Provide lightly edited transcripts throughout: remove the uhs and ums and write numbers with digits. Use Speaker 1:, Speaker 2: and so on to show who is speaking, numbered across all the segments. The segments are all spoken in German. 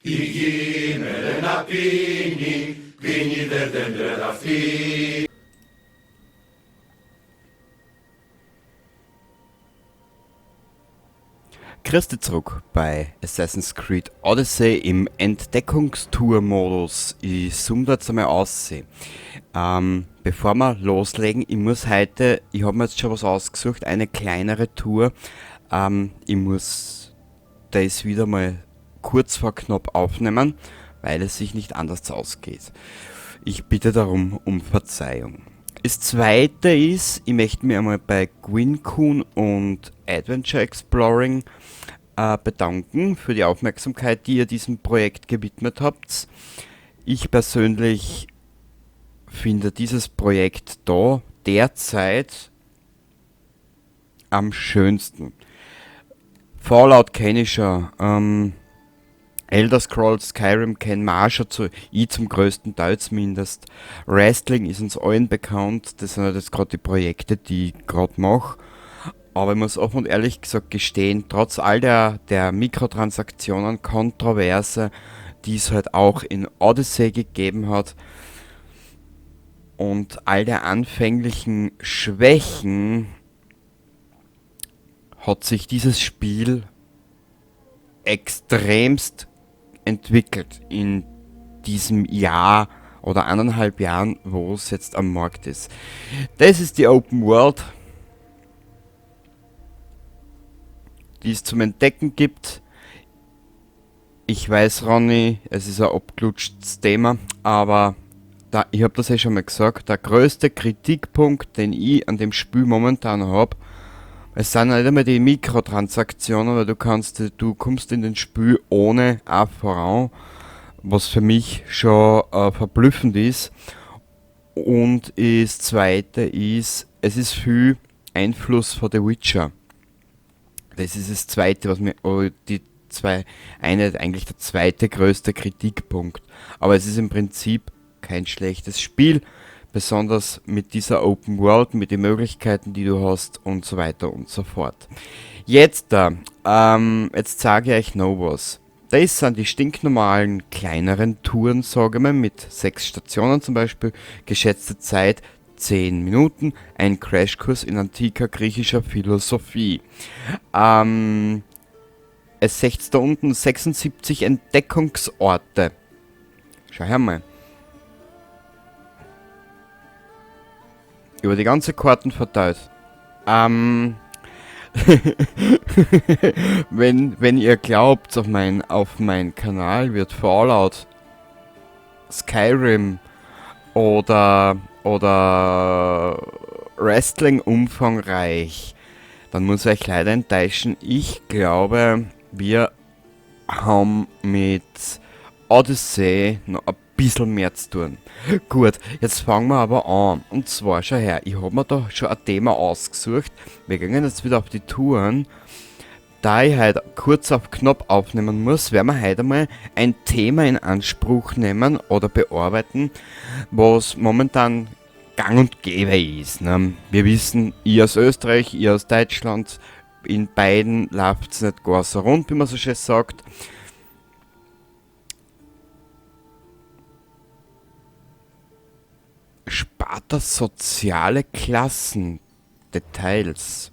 Speaker 1: Piggy, melena pini, pini verdendre la fi.
Speaker 2: Grüß dich zurück bei Assassin's Creed Odyssey im Entdeckungstour-Modus. Ich zoome da jetzt einmal aus. Bevor wir loslegen, ich habe mir jetzt schon was ausgesucht, eine kleinere Tour. Ich muss das wieder mal kurz vor knapp aufnehmen, weil es sich nicht anders ausgeht. Ich bitte darum um Verzeihung. Das zweite ist, ich möchte mich einmal bei Gwyncoon und Adventure Exploring bedanken für die Aufmerksamkeit, die ihr diesem Projekt gewidmet habt. Ich persönlich finde dieses Projekt da derzeit am schönsten. Fallout kenne ich schon, Elder Scrolls Skyrim kennen wir auch schon, ich zum größten Teil zumindest. Wrestling ist uns allen bekannt, das sind halt jetzt gerade die Projekte, die ich gerade mache. Aber ich muss offen und ehrlich gesagt gestehen, trotz all der Mikrotransaktionen, Kontroverse, die es halt auch in Odyssey gegeben hat und all der anfänglichen Schwächen, hat sich dieses Spiel extremst entwickelt in diesem Jahr oder 1,5 Jahren, wo es jetzt am Markt ist. Das ist die Open World, die es zum Entdecken gibt. Ich weiß, Ronny, es ist ein abgelutschtes Thema, aber ich habe das ja schon mal gesagt, der größte Kritikpunkt, den ich an dem Spiel momentan habe, es sind nicht einmal die Mikrotransaktionen, weil du kommst in den Spiel ohne auch voran, was für mich schon verblüffend ist. Und das zweite ist, es ist viel Einfluss von The Witcher. Das ist das zweite, was mir, eigentlich der zweite größte Kritikpunkt. Aber es ist im Prinzip kein schlechtes Spiel, besonders mit dieser Open World, mit den Möglichkeiten, die du hast und so weiter und so fort. Jetzt sage ich euch noch was. Das sind die stinknormalen kleineren Touren, sage ich mal, mit 6 Stationen zum Beispiel, geschätzte Zeit 10 Minuten, ein Crashkurs in antiker griechischer Philosophie. Es seht da unten 76 Entdeckungsorte. Schau her mal. Über die ganze Karten verteilt. Wenn ihr glaubt, auf mein Kanal wird Fallout, Skyrim oder Wrestling umfangreich, dann muss ich euch leider enttäuschen. Ich glaube, wir haben mit Odyssey noch ein bisschen mehr zu tun. Gut, jetzt fangen wir aber an. Und zwar, schau her, ich habe mir da schon ein Thema ausgesucht. Wir gehen jetzt wieder auf die Touren. Da ich heute kurz auf Knopf aufnehmen muss, werden wir heute mal ein Thema in Anspruch nehmen oder bearbeiten, was momentan gang und gäbe ist. Ne? Wir wissen, ihr aus Österreich, ihr aus Deutschland, in beiden läuft es nicht gar so rund, wie man so schön sagt. Sparta soziale Klassen. Details.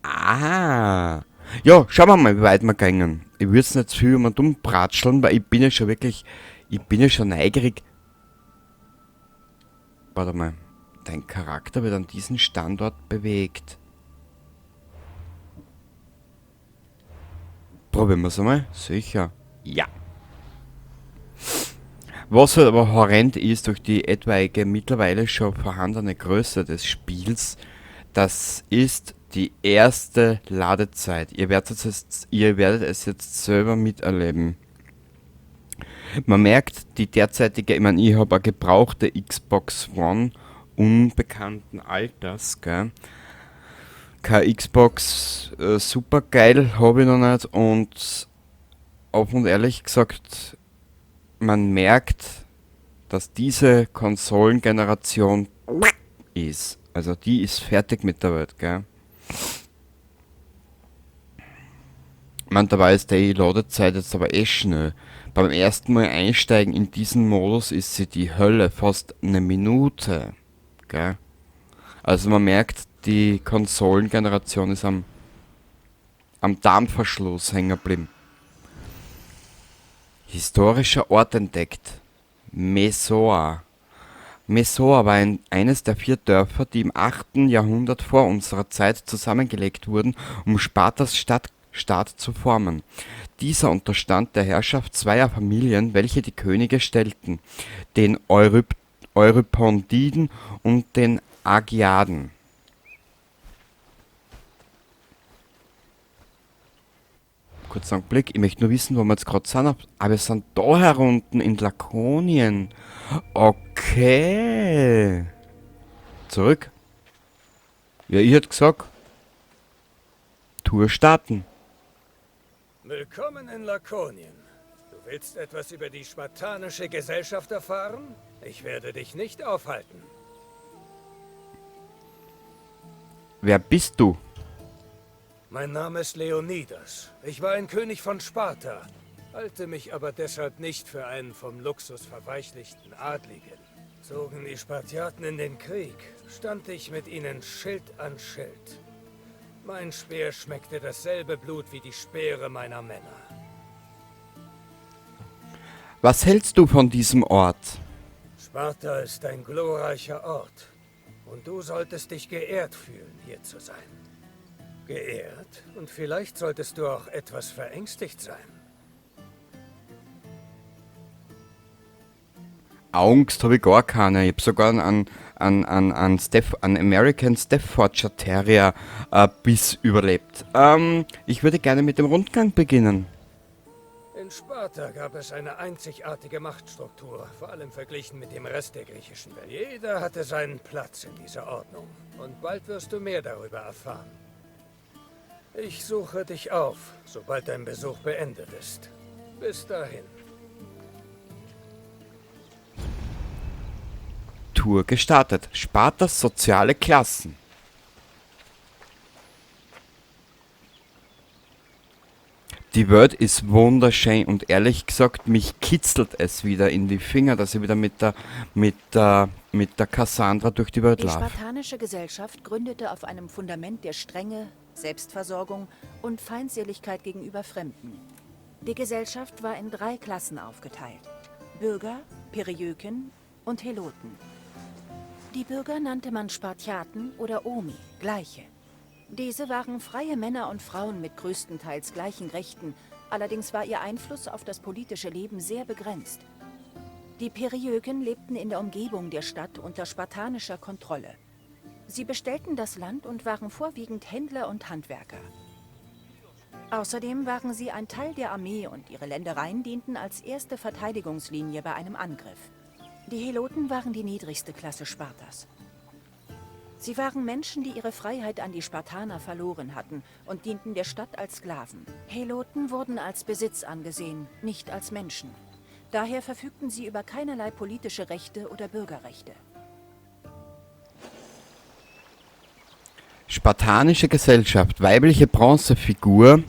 Speaker 2: Ah. Ja, schauen wir mal, wie weit wir gehen. Ich würde es nicht zu viel um und um bratscheln, weil ich bin ja schon neugierig. Warte mal, dein Charakter wird an diesen Standort bewegt. Probieren wir es einmal. Sicher. Ja. Was halt aber horrend ist durch die etwaige mittlerweile schon vorhandene Größe des Spiels, das ist die erste Ladezeit. Ihr werdet es jetzt selber miterleben. Man merkt die derzeitige, ich meine, ich habe eine gebrauchte Xbox One unbekannten Alters, gell. Keine Xbox super geil habe ich noch nicht und offen und ehrlich gesagt, man merkt, dass diese Konsolengeneration ist. Also die ist fertig mit der Welt, gell. Man, dabei ist die Ladezeit jetzt aber eh schnell. Beim ersten Mal einsteigen in diesen Modus ist sie die Hölle, fast eine Minute. Gell? Also man merkt, die Konsolengeneration ist am Darmverschluss hängen geblieben. Historischer Ort entdeckt. Mesoa. Mesoa war eines der 4 Dörfer, die im 8. Jahrhundert vor unserer Zeit zusammengelegt wurden, um Spartas Stadtstaat zu formen. Dieser unterstand der Herrschaft zweier Familien, welche die Könige stellten, den Eurypondiden und den Agiaden. Kurzer Augenblick, ich möchte nur wissen, wo wir jetzt gerade sind. Aber wir sind da herunten in Lakonien. Okay. Zurück. Ja, ich hätte gesagt, Tour starten.
Speaker 3: Willkommen in Lakonien. Du willst etwas über die spartanische Gesellschaft erfahren? Ich werde dich nicht aufhalten.
Speaker 2: Wer bist du?
Speaker 3: Mein Name ist Leonidas. Ich war ein König von Sparta, halte mich aber deshalb nicht für einen vom Luxus verweichlichten Adligen. Zogen die Spartiaten in den Krieg, stand ich mit ihnen Schild an Schild. Mein Speer schmeckte dasselbe Blut wie die Speere meiner Männer.
Speaker 2: Was hältst du von diesem Ort?
Speaker 3: Sparta ist ein glorreicher Ort. Und du solltest dich geehrt fühlen, hier zu sein. Geehrt? Und vielleicht solltest du auch etwas verängstigt sein.
Speaker 2: Angst habe ich gar keine. Ich habe sogar einen American Staffordshire Terrier Biss überlebt. Ich würde gerne mit dem Rundgang beginnen.
Speaker 3: In Sparta gab es eine einzigartige Machtstruktur, vor allem verglichen mit dem Rest der griechischen Welt. Jeder hatte seinen Platz in dieser Ordnung. Und bald wirst du mehr darüber erfahren. Ich suche dich auf, sobald dein Besuch beendet ist. Bis dahin.
Speaker 2: Tour gestartet. Spartas soziale Klassen. Die Welt ist wunderschön und ehrlich gesagt, mich kitzelt es wieder in die Finger, dass ich wieder mit der Cassandra durch die Welt
Speaker 4: Die
Speaker 2: laufe.
Speaker 4: spartanische Gesellschaft gründete auf einem Fundament der Strenge, Selbstversorgung und Feindseligkeit gegenüber Fremden. Die Gesellschaft war in 3 Klassen aufgeteilt: Bürger, Perieken und Heloten. Die Bürger nannte man Spartiaten oder Omi, Gleiche. Diese waren freie Männer und Frauen mit größtenteils gleichen Rechten, allerdings war ihr Einfluss auf das politische Leben sehr begrenzt. Die Perieken lebten in der Umgebung der Stadt unter spartanischer Kontrolle. Sie bestellten das Land und waren vorwiegend Händler und Handwerker. Außerdem waren sie ein Teil der Armee und ihre Ländereien dienten als erste Verteidigungslinie bei einem Angriff. Die Heloten waren die niedrigste Klasse Spartas. Sie waren Menschen, die ihre Freiheit an die Spartaner verloren hatten und dienten der Stadt als Sklaven. Heloten wurden als Besitz angesehen, nicht als Menschen. Daher verfügten sie über keinerlei politische Rechte oder Bürgerrechte.
Speaker 2: Spartanische Gesellschaft, weibliche Bronzefigur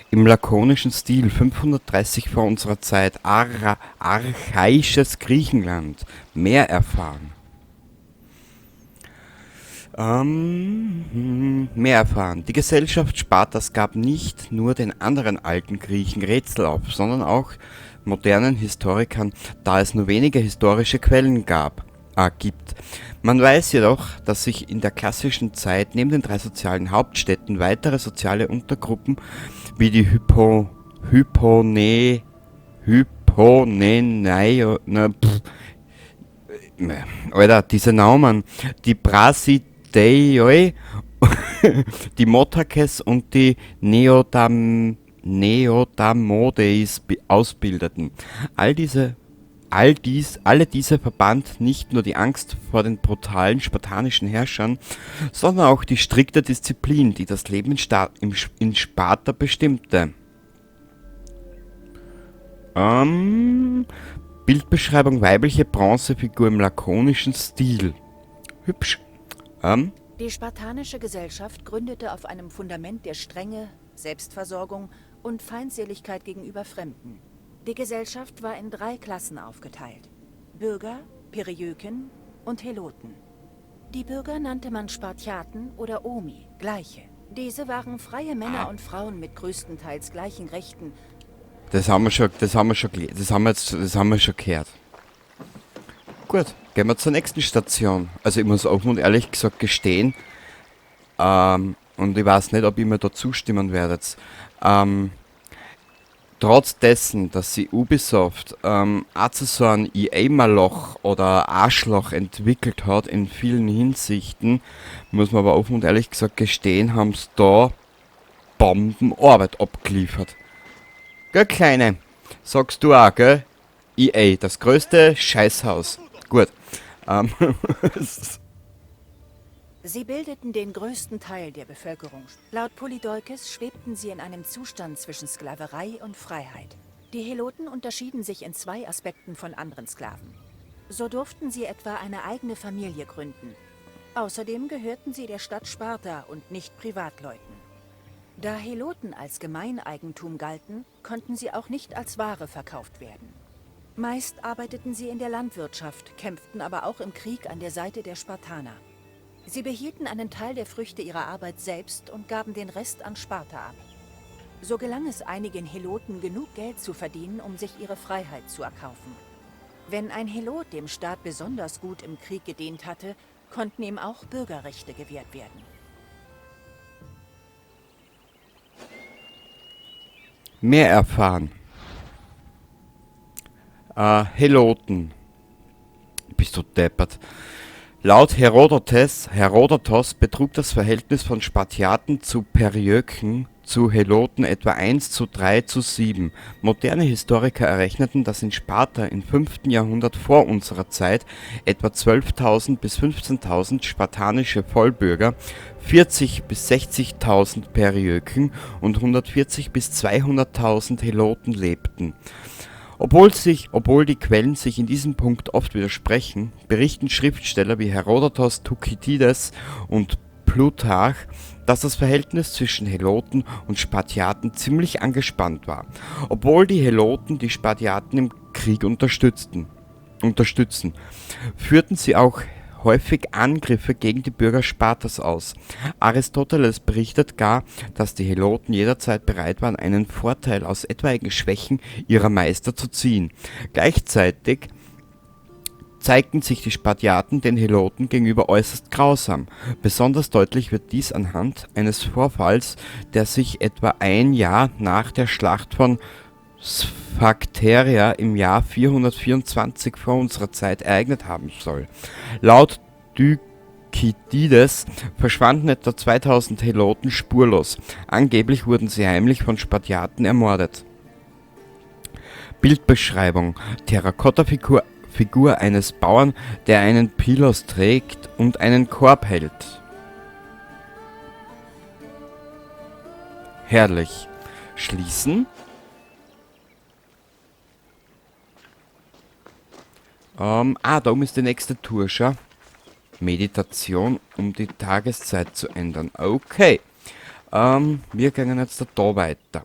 Speaker 2: im lakonischen Stil, 530 vor unserer Zeit, archaisches Griechenland, mehr erfahren. Mehr erfahren. Die Gesellschaft Spartas gab nicht nur den anderen alten Griechen Rätsel auf, sondern auch modernen Historikern, da es nur wenige historische Quellen gibt. Man weiß jedoch, dass sich in der klassischen Zeit neben den 3 sozialen Hauptstädten weitere soziale Untergruppen wie die Alter, diese Namen, die Brasideoi, die Motakes und die Neodamodeis ausbildeten. Alle diese verband nicht nur die Angst vor den brutalen spartanischen Herrschern, sondern auch die strikte Disziplin, die das Leben in Sparta bestimmte. Bildbeschreibung: weibliche Bronzefigur im lakonischen Stil. Hübsch.
Speaker 4: Die spartanische Gesellschaft gründete auf einem Fundament der Strenge, Selbstversorgung und Feindseligkeit gegenüber Fremden. Die Gesellschaft war in 3 Klassen aufgeteilt: Bürger, Periöken und Heloten. Die Bürger nannte man Spartiaten oder Omi, Gleiche. Diese waren freie Männer und Frauen mit größtenteils gleichen Rechten.
Speaker 2: Das haben wir schon gehört. Gut, gehen wir zur nächsten Station. Also ich muss offen und ehrlich gesagt gestehen, und ich weiß nicht, ob ihr mir da zustimmen werdet. Trotz dessen, dass sie Ubisoft auch zu so ein EA-Maloch oder Arschloch entwickelt hat in vielen Hinsichten, muss man aber offen und ehrlich gesagt gestehen, haben sie da Bombenarbeit abgeliefert. Gell, Kleine? Sagst du auch, gell? EA, das größte Scheißhaus. Gut.
Speaker 4: Sie bildeten den größten Teil der Bevölkerung. Laut Polydeukes schwebten sie in einem Zustand zwischen Sklaverei und Freiheit. Die Heloten unterschieden sich in 2 Aspekten von anderen Sklaven. So durften sie etwa eine eigene Familie gründen. Außerdem gehörten sie der Stadt Sparta und nicht Privatleuten. Da Heloten als Gemeineigentum galten, konnten sie auch nicht als Ware verkauft werden. Meist arbeiteten sie in der Landwirtschaft, kämpften aber auch im Krieg an der Seite der Spartaner. Sie behielten einen Teil der Früchte ihrer Arbeit selbst und gaben den Rest an Sparta ab. So gelang es einigen Heloten, genug Geld zu verdienen, um sich ihre Freiheit zu erkaufen. Wenn ein Helot dem Staat besonders gut im Krieg gedient hatte, konnten ihm auch Bürgerrechte gewährt werden.
Speaker 2: Mehr erfahren. Heloten. Bist du deppert. Laut Herodotos betrug das Verhältnis von Spartiaten zu Periöken zu Heloten etwa 1:3:7. Moderne Historiker errechneten, dass in Sparta im 5. Jahrhundert vor unserer Zeit etwa 12.000 bis 15.000 spartanische Vollbürger, 40 bis 60.000 Periöken und 140 bis 200.000 Heloten lebten. Obwohl die Quellen sich in diesem Punkt oft widersprechen, berichten Schriftsteller wie Herodotos, Thukydides und Plutarch, dass das Verhältnis zwischen Heloten und Spartiaten ziemlich angespannt war, obwohl die Heloten die Spartiaten im Krieg unterstützen, führten sie auch häufig Angriffe gegen die Bürger Spartas aus. Aristoteles berichtet gar, dass die Heloten jederzeit bereit waren, einen Vorteil aus etwaigen Schwächen ihrer Meister zu ziehen. Gleichzeitig zeigten sich die Spartiaten den Heloten gegenüber äußerst grausam. Besonders deutlich wird dies anhand eines Vorfalls, der sich etwa ein Jahr nach der Schlacht von Sphakteria im Jahr 424 vor unserer Zeit ereignet haben soll. Laut Thukydides verschwanden etwa 2000 Heloten spurlos. Angeblich wurden sie heimlich von Spartiaten ermordet. Bildbeschreibung: Terrakotta-Figur eines Bauern, der einen Pilos trägt und einen Korb hält. Herrlich. Schließen. Da oben ist die nächste Tour, schau. Meditation, um die Tageszeit zu ändern. Okay. Wir gehen jetzt da weiter.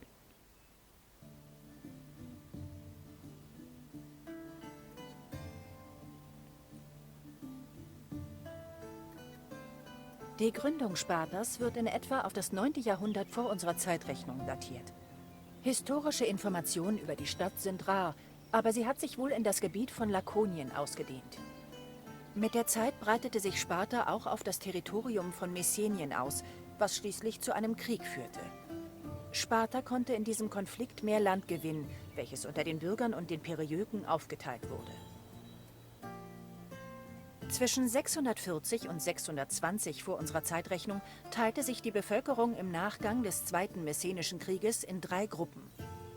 Speaker 4: Die Gründung Spartas wird in etwa auf das 9. Jahrhundert vor unserer Zeitrechnung datiert. Historische Informationen über die Stadt sind rar, aber sie hat sich wohl in das Gebiet von Lakonien ausgedehnt. Mit der Zeit breitete sich Sparta auch auf das Territorium von Messenien aus, was schließlich zu einem Krieg führte. Sparta konnte in diesem Konflikt mehr Land gewinnen, welches unter den Bürgern und den Periöken aufgeteilt wurde. Zwischen 640 und 620 vor unserer Zeitrechnung teilte sich die Bevölkerung im Nachgang des Zweiten Messenischen Krieges in 3 Gruppen: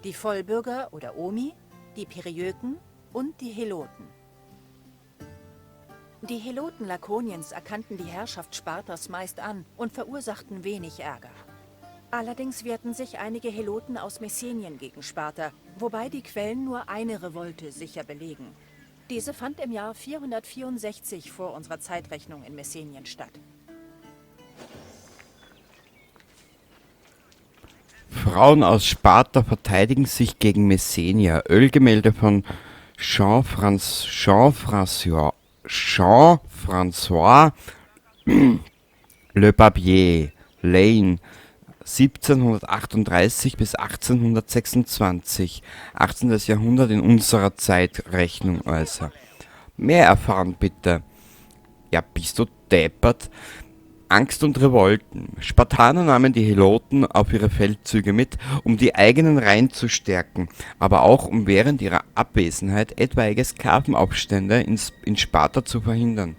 Speaker 4: die Vollbürger oder Omi, die Periöken und die Heloten. Die Heloten Lakoniens erkannten die Herrschaft Spartas meist an und verursachten wenig Ärger. Allerdings wehrten sich einige Heloten aus Messenien gegen Sparta, wobei die Quellen nur eine Revolte sicher belegen. Diese fand im Jahr 464 vor unserer Zeitrechnung in Messenien statt.
Speaker 2: Frauen aus Sparta verteidigen sich gegen Messenier. Ölgemälde von Jean-François Le Barbier, Lane, 1738 bis 1826, 18. Jahrhundert in unserer Zeitrechnung also. Mehr erfahren bitte. Ja, bist du deppert? Angst und Revolten. Spartaner nahmen die Heloten auf ihre Feldzüge mit, um die eigenen Reihen zu stärken, aber auch um während ihrer Abwesenheit etwaige Sklavenaufstände in Sparta zu verhindern.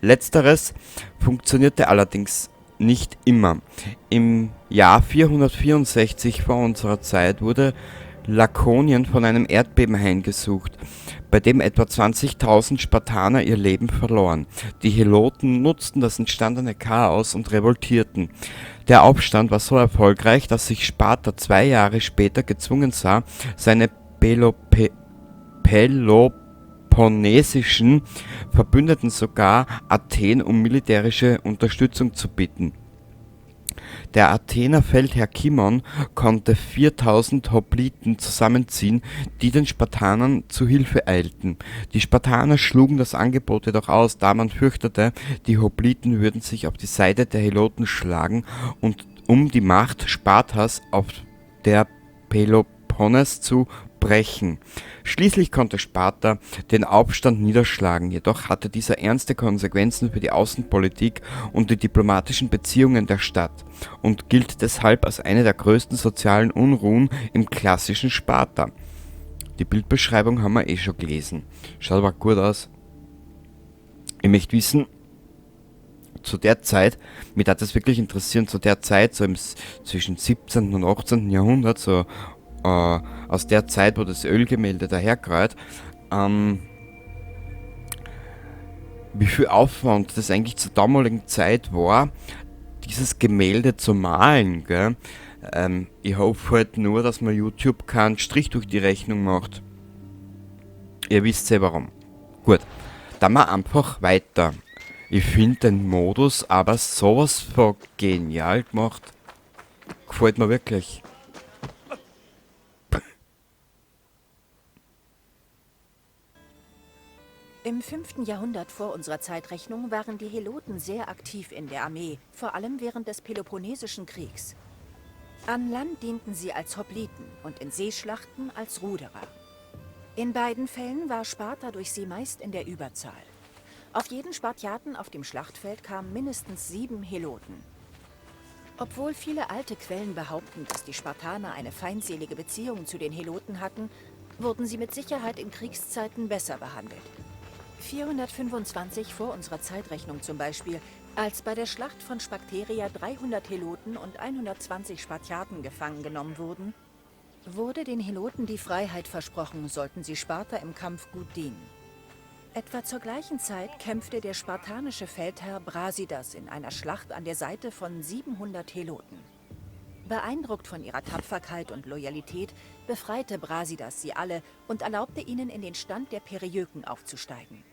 Speaker 2: Letzteres funktionierte allerdings nicht immer. Im Jahr 464 vor unserer Zeit wurde Lakonien von einem Erdbeben heimgesucht, bei dem etwa 20.000 Spartaner ihr Leben verloren. Die Heloten nutzten das entstandene Chaos und revoltierten. Der Aufstand war so erfolgreich, dass sich Sparta 2 Jahre später gezwungen sah, seine peloponnesischen Verbündeten sogar Athen um militärische Unterstützung zu bitten. Der Athener Feldherr Kimon konnte 4.000 Hopliten zusammenziehen, die den Spartanern zu Hilfe eilten. Die Spartaner schlugen das Angebot jedoch aus, da man fürchtete, die Hopliten würden sich auf die Seite der Heloten schlagen und um die Macht Spartas auf der Peloponnes zu brechen. Schließlich konnte Sparta den Aufstand niederschlagen, jedoch hatte dieser ernste Konsequenzen für die Außenpolitik und die diplomatischen Beziehungen der Stadt und gilt deshalb als eine der größten sozialen Unruhen im klassischen Sparta. Die Bildbeschreibung haben wir eh schon gelesen. Schaut aber gut aus. Ich möchte wissen, zu der Zeit, mich hat das wirklich interessieren, zu der Zeit, so zwischen 17. und 18. Jahrhundert, so aus der Zeit, wo das Ölgemälde daherkommt, wie viel Aufwand das eigentlich zur damaligen Zeit war, dieses Gemälde zu malen, gell? Ich hoffe halt nur, dass man YouTube keinen Strich durch die Rechnung macht. Ihr wisst ja warum. Gut, dann mal einfach weiter. Ich finde den Modus aber sowas von genial gemacht. Gefällt mir wirklich.
Speaker 4: Im 5. Jahrhundert vor unserer Zeitrechnung waren die Heloten sehr aktiv in der Armee, vor allem während des Peloponnesischen Kriegs. An Land dienten sie als Hopliten und in Seeschlachten als Ruderer. In beiden Fällen war Sparta durch sie meist in der Überzahl. Auf jeden Spartiaten auf dem Schlachtfeld kamen mindestens 7 Heloten. Obwohl viele alte Quellen behaupten, dass die Spartaner eine feindselige Beziehung zu den Heloten hatten, wurden sie mit Sicherheit in Kriegszeiten besser behandelt. 425 vor unserer Zeitrechnung zum Beispiel, als bei der Schlacht von Sphakteria 300 Heloten und 120 Spartiaten gefangen genommen wurden, wurde den Heloten die Freiheit versprochen, sollten sie Sparta im Kampf gut dienen. Etwa zur gleichen Zeit kämpfte der spartanische Feldherr Brasidas in einer Schlacht an der Seite von 700 Heloten. Beeindruckt von ihrer Tapferkeit und Loyalität befreite Brasidas sie alle und erlaubte ihnen, in den Stand der Perieüken aufzusteigen.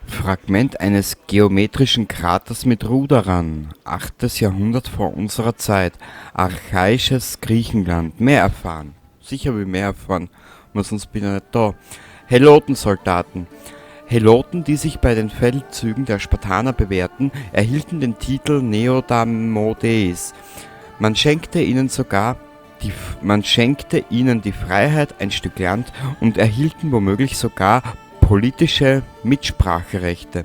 Speaker 2: Fragment eines geometrischen Kraters mit Ruderern. 8. Jahrhundert vor unserer Zeit. Archaisches Griechenland. Mehr erfahren. Sicher will mehr erfahren, aber sonst bin ich nicht da. Helotensoldaten. Heloten, die sich bei den Feldzügen der Spartaner bewährten, erhielten den Titel Neodamodeis. Man schenkte ihnen die Freiheit, ein Stück Land und erhielten womöglich sogar politische Mitspracherechte.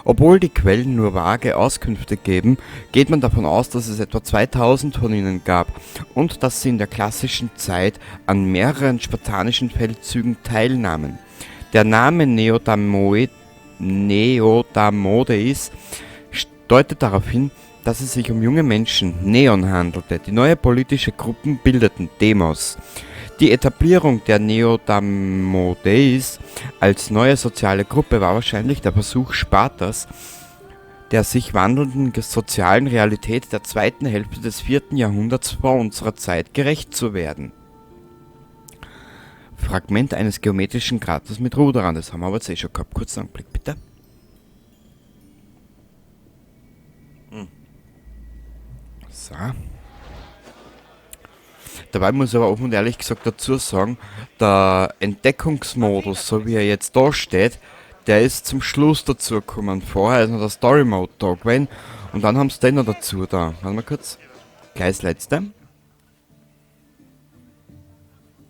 Speaker 2: Obwohl die Quellen nur vage Auskünfte geben, geht man davon aus, dass es etwa 2000 von ihnen gab und dass sie in der klassischen Zeit an mehreren spartanischen Feldzügen teilnahmen. Der Name Neodamodeis deutet darauf hin, dass es sich um junge Menschen, Neon, handelte, die neue politische Gruppen bildeten, Demos. Die Etablierung der Neodamodeis als neue soziale Gruppe war wahrscheinlich der Versuch Spartas, der sich wandelnden sozialen Realität der zweiten Hälfte des 4. Jahrhunderts vor unserer Zeit gerecht zu werden. Fragment eines geometrischen Kraters mit Ruderern, das haben wir aber jetzt eh schon gehabt. Kurzen Anblick, bitte. So. Dabei muss ich aber offen und ehrlich gesagt dazu sagen, der Entdeckungsmodus, so wie er jetzt da steht, der ist zum Schluss dazu gekommen. Vorher ist noch der Story Mode da gewesen und dann haben sie den noch dazu da. Warte mal kurz. Gleich das letzte.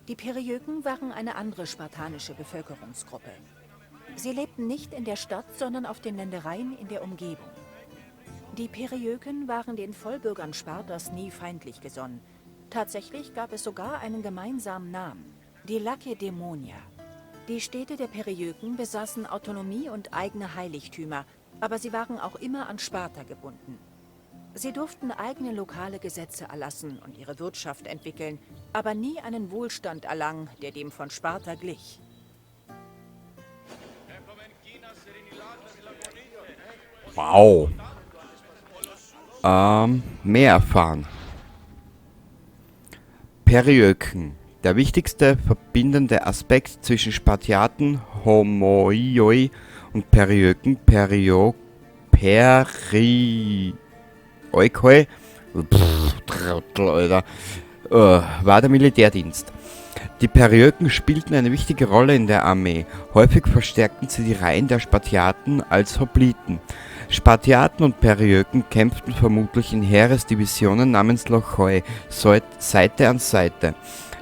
Speaker 4: Die Periöken waren eine andere spartanische Bevölkerungsgruppe. Sie lebten nicht in der Stadt, sondern auf den Ländereien in der Umgebung. Die Periöken waren den Vollbürgern Spartas nie feindlich gesonnen. Tatsächlich gab es sogar einen gemeinsamen Namen, die Lakedämonia. Die Städte der Periöken besaßen Autonomie und eigene Heiligtümer, aber sie waren auch immer an Sparta gebunden. Sie durften eigene lokale Gesetze erlassen und ihre Wirtschaft entwickeln, aber nie einen Wohlstand erlangen, der dem von Sparta glich.
Speaker 2: Wow. Mehr erfahren. Periöken. Der wichtigste verbindende Aspekt zwischen Spartiaten, Homoioi und Periöken, Oikoi, Trottel, Alter, war der Militärdienst. Die Periöken spielten eine wichtige Rolle in der Armee. Häufig verstärkten sie die Reihen der Spartiaten als Hopliten. Spartiaten und Periöken kämpften vermutlich in Heeresdivisionen namens Lochoi, Seite an Seite.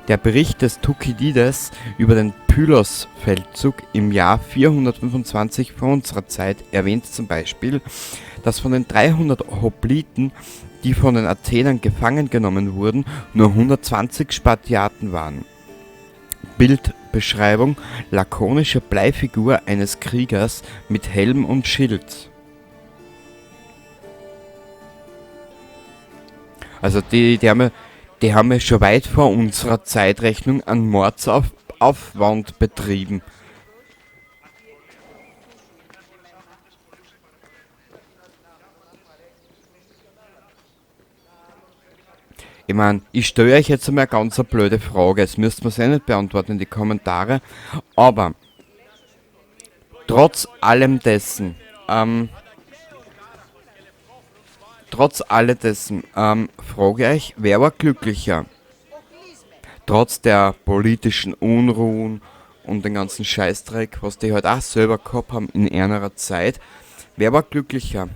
Speaker 2: Der Bericht des Thukydides über den Pylos-Feldzug im Jahr 425 vor unserer Zeit erwähnt zum Beispiel, dass von den 300 Hopliten, die von den Athenern gefangen genommen wurden, nur 120 Spartiaten waren. Bildbeschreibung: lakonische Bleifigur eines Kriegers mit Helm und Schild. Also die haben ja schon weit vor unserer Zeitrechnung einen Mordsaufwand betrieben. Ich meine, ich stelle euch jetzt einmal eine ganz blöde Frage. Jetzt müsst ihr es nicht beantworten in die Kommentare. Aber trotz allem dessen, frage ich euch, wer war glücklicher? Trotz der politischen Unruhen und den ganzen Scheißdreck, was die halt auch selber gehabt haben in einer Zeit, wer war glücklicher?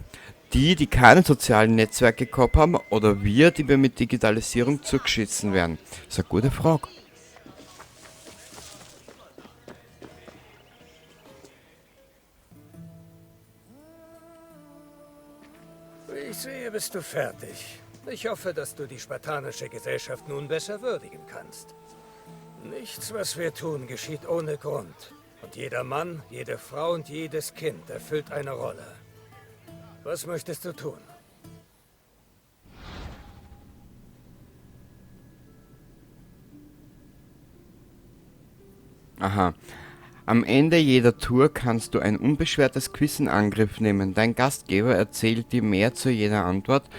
Speaker 2: Die keine sozialen Netzwerke gehabt haben, oder wir, die mit Digitalisierung zugeschissen werden? Das ist eine gute Frage.
Speaker 3: Wie ich sehe, bist du fertig. Ich hoffe, dass du die spartanische Gesellschaft nun besser würdigen kannst. Nichts, was wir tun, geschieht ohne Grund. Und jeder Mann, jede Frau und jedes Kind erfüllt eine Rolle. Was möchtest du tun?
Speaker 2: Aha. Am Ende jeder Tour kannst du ein unbeschwertes Quiz in Angriff nehmen. Dein Gastgeber erzählt dir mehr zu jeder Antwort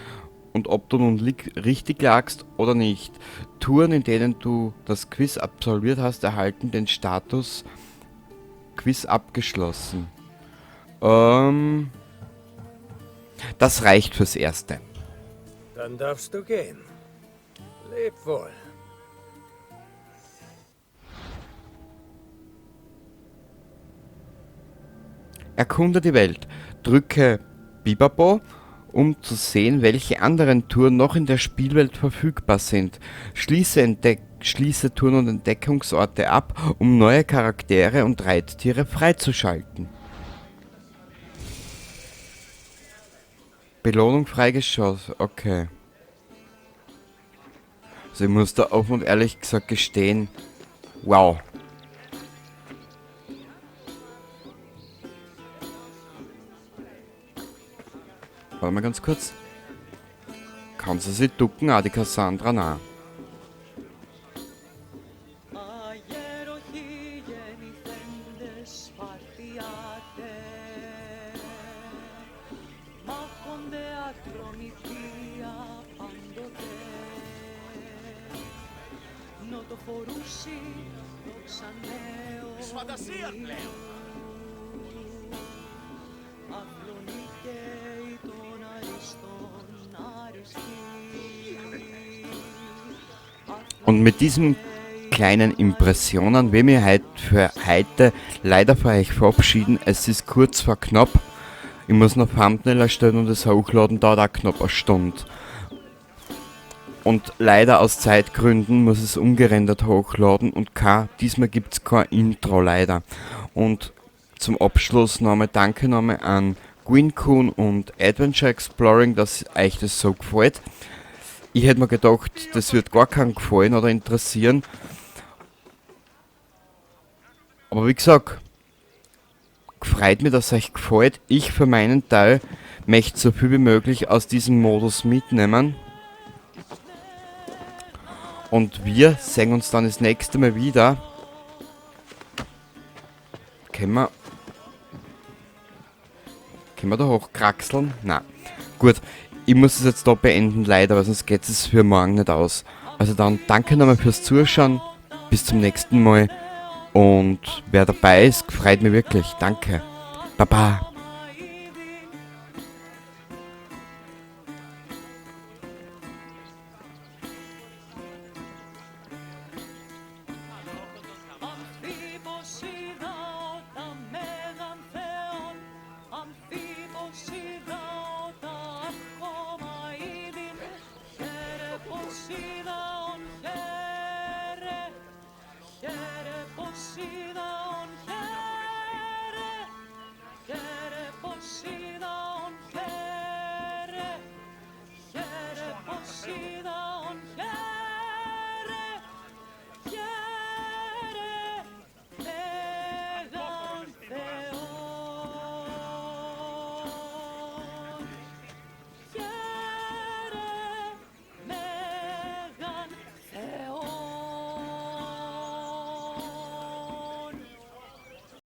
Speaker 2: und ob du nun richtig lagst oder nicht. Touren, in denen du das Quiz absolviert hast, erhalten den Status Quiz abgeschlossen. Das reicht fürs Erste.
Speaker 3: Dann darfst du gehen. Leb wohl.
Speaker 2: Erkunde die Welt. Drücke Bibapo, um zu sehen, welche anderen Touren noch in der Spielwelt verfügbar sind. Schließe Touren und Entdeckungsorte ab, um neue Charaktere und Reittiere freizuschalten. Belohnung freigeschossen, okay. Also ich muss da offen und ehrlich gesagt gestehen, wow. Warte mal ganz kurz. Kann sie sich ducken, auch die Cassandra nah.
Speaker 5: Φαντασία πλέον. Αυλωνίκαιοι των αριστών αριστεί.
Speaker 2: Und mit diesen kleinen Impressionen will ich heute für heute leider von euch verabschieden. Es ist kurz vor knapp. Ich muss noch Thumbnail erstellen und das hochladen, dauert auch knapp eine Stunde. Und leider aus Zeitgründen muss es ungerendert hochladen und diesmal gibt es kein Intro leider. Und zum Abschluss nochmal Danke nochmal an Gwyncoon und Adventure Exploring, dass euch das so gefällt. Ich hätte mir gedacht, das wird gar keinen gefallen oder interessieren. Aber wie gesagt, freut mich, dass es euch gefällt. Ich für meinen Teil möchte so viel wie möglich aus diesem Modus mitnehmen. Und wir sehen uns dann das nächste Mal wieder. Können wir da hochkraxeln? Nein. Gut, ich muss es jetzt da beenden leider, weil sonst geht es für morgen nicht aus. Also dann danke nochmal fürs Zuschauen. Bis zum nächsten Mal. Und wer dabei ist, freut mich wirklich. Danke. Baba.